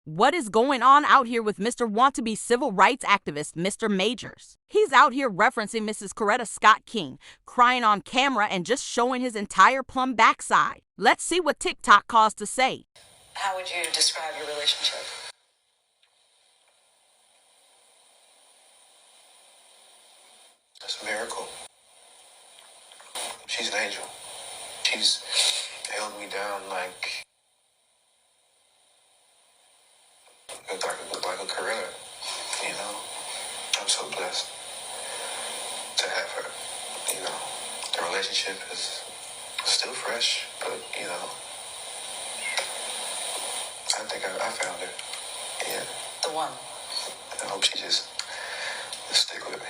What is going on out here with Mr. Want-to-be civil rights activist Mr. Majors? He's out here referencing Mrs. Coretta Scott King, crying on camera and just showing his entire plumb backside. Let's see what TikTok calls to say. How would you describe your relationship? It's a miracle. She's an angel. She's held me down like a Coretta, you know. I'm so blessed to have her, you know. The relationship is still fresh, but, you know, I think I found her. Yeah. The one. I hope she just stick with me.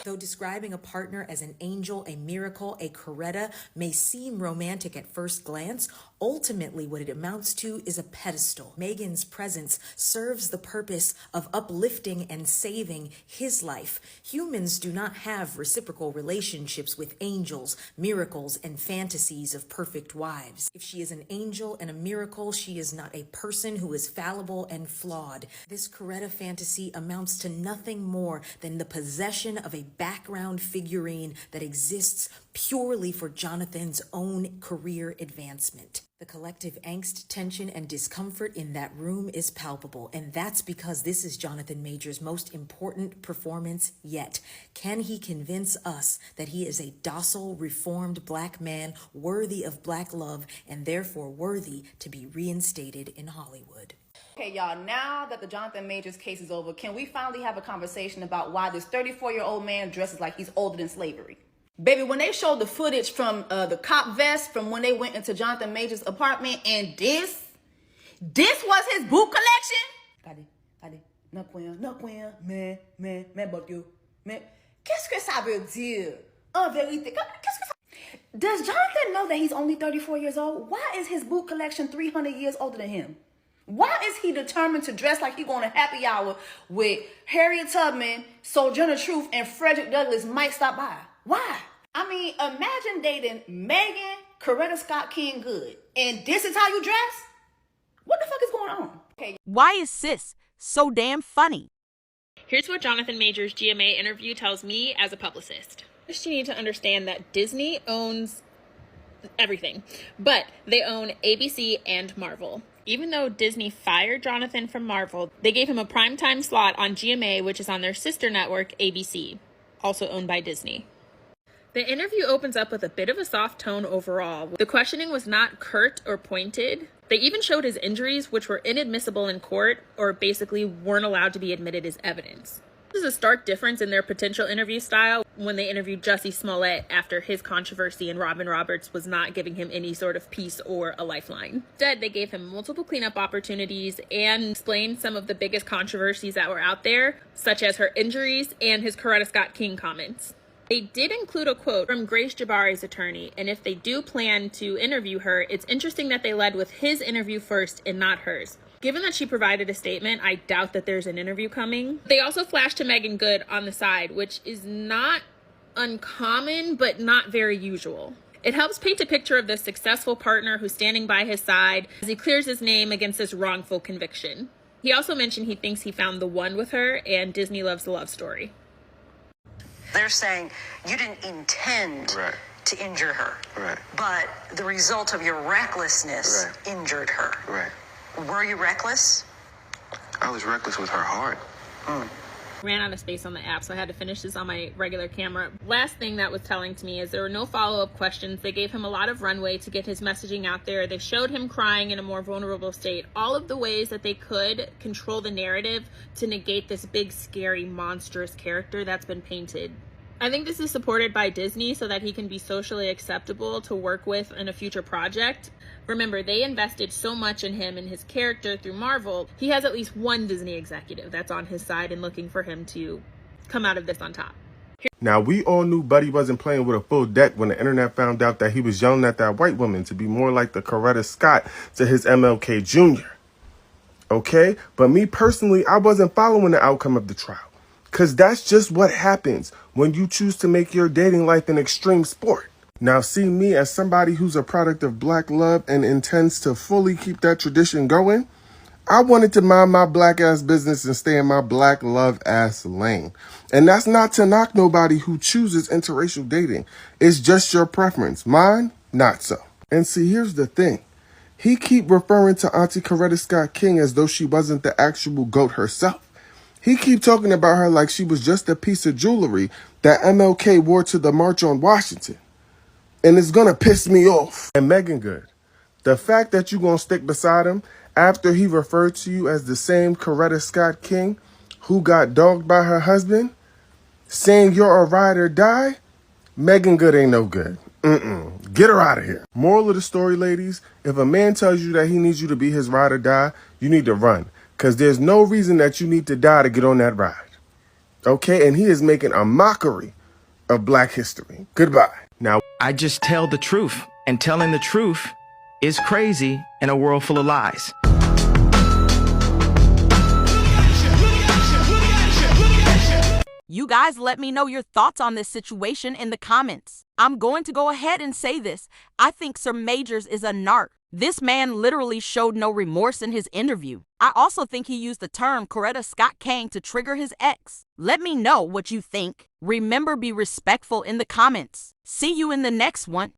Though describing a partner as an angel, a miracle, a Coretta may seem romantic at first glance, ultimately what it amounts to is a pedestal. Megan's presence serves the purpose of uplifting and saving his life. Humans do not have reciprocal relationships with angels, miracles, and fantasies of perfect wives. If she is an angel and a miracle, she is not a person who is fallible and flawed. This Coretta fantasy amounts to nothing more than the possession of a background figurine that exists purely for Jonathan's own career advancement. The collective angst, tension, and discomfort in that room is palpable, and that's because this is Jonathan Majors' most important performance yet. Can he convince us that he is a docile, reformed Black man worthy of Black love and therefore worthy to be reinstated in Hollywood? Okay, y'all, now that the Jonathan Majors case is over, can we finally have a conversation about why this 34-year-old man dresses like he's older than slavery? Baby, when they showed the footage from the cop vest from when they went into Jonathan Majors' apartment, and this was his boot collection? Qu'est-ce que ça veut dire? En vérité, qu'est-ce que ça... Does Jonathan know that he's only 34 years old? Why is his boot collection 300 years older than him? Why is he determined to dress like he going to happy hour with Harriet Tubman, Sojourner Truth, and Frederick Douglass might stop by? Why? I mean, imagine dating Megan, Coretta Scott King Good, and this is how you dress? What the fuck is going on? Okay. Why is sis so damn funny? Here's what Jonathan Majors' GMA interview tells me as a publicist. First, you need to understand that Disney owns everything, but they own ABC and Marvel. Even though Disney fired Jonathan from Marvel, they gave him a primetime slot on GMA, which is on their sister network, ABC, also owned by Disney. The interview opens up with a bit of a soft tone overall. The questioning was not curt or pointed. They even showed his injuries, which were inadmissible in court, or basically weren't allowed to be admitted as evidence. This is a stark difference in their potential interview style when they interviewed Jussie Smollett after his controversy and Robin Roberts was not giving him any sort of peace or a lifeline. Instead, they gave him multiple cleanup opportunities and explained some of the biggest controversies that were out there, such as her injuries and his Coretta Scott King comments. They did include a quote from Grace Jabari's attorney, and if they do plan to interview her, it's interesting that they led with his interview first and not hers. Given that she provided a statement, I doubt that there's an interview coming. They also flashed to Megan Good on the side, which is not uncommon, but not very usual. It helps paint a picture of the successful partner who's standing by his side as he clears his name against this wrongful conviction. He also mentioned he thinks he found the one with her, and Disney loves the love story. They're saying you didn't intend to injure her. Right. But the result of your recklessness injured her. Right. Were you reckless? I was reckless with her heart. Ran out of space on the app, so I had to finish this on my regular camera. Last thing that was telling to me is there were no follow-up questions. They gave him a lot of runway to get his messaging out there. They showed him crying in a more vulnerable state. All of the ways that they could control the narrative to negate this big, scary, monstrous character that's been painted. I think this is supported by Disney so that he can be socially acceptable to work with in a future project. Remember, they invested so much in him and his character through Marvel. He has at least one Disney executive that's on his side and looking for him to come out of this on top. Now, we all knew Buddy wasn't playing with a full deck when the internet found out that he was yelling at that white woman to be more like the Coretta Scott to his MLK Jr. Okay? But me personally, I wasn't following the outcome of the trial. Because that's just what happens when you choose to make your dating life an extreme sport. Now, see me as somebody who's a product of Black love and intends to fully keep that tradition going. I wanted to mind my black ass business and stay in my black love ass lane. And that's not to knock nobody who chooses interracial dating. It's just your preference. Mine, not so. And see, here's the thing. He keep referring to Auntie Coretta Scott King as though she wasn't the actual GOAT herself. He keep talking about her like she was just a piece of jewelry that MLK wore to the March on Washington. And it's gonna piss me off. And Megan Good, the fact that you gonna stick beside him after he referred to you as the same Coretta Scott King who got dogged by her husband, saying you're a ride or die, Megan Good ain't no good. Get her out of here. Moral of the story, ladies, if a man tells you that he needs you to be his ride or die, you need to run. Because there's no reason that you need to die to get on that ride. Okay? And he is making a mockery of black history. Goodbye. Now, I just tell the truth, and telling the truth is crazy in a world full of lies. You guys let me know your thoughts on this situation in the comments. I'm going to go ahead and say this. I think Sir Majors is a narc. This man literally showed no remorse in his interview. I also think he used the term Coretta Scott King to trigger his ex. Let me know what you think. Remember, be respectful in the comments. See you in the next one.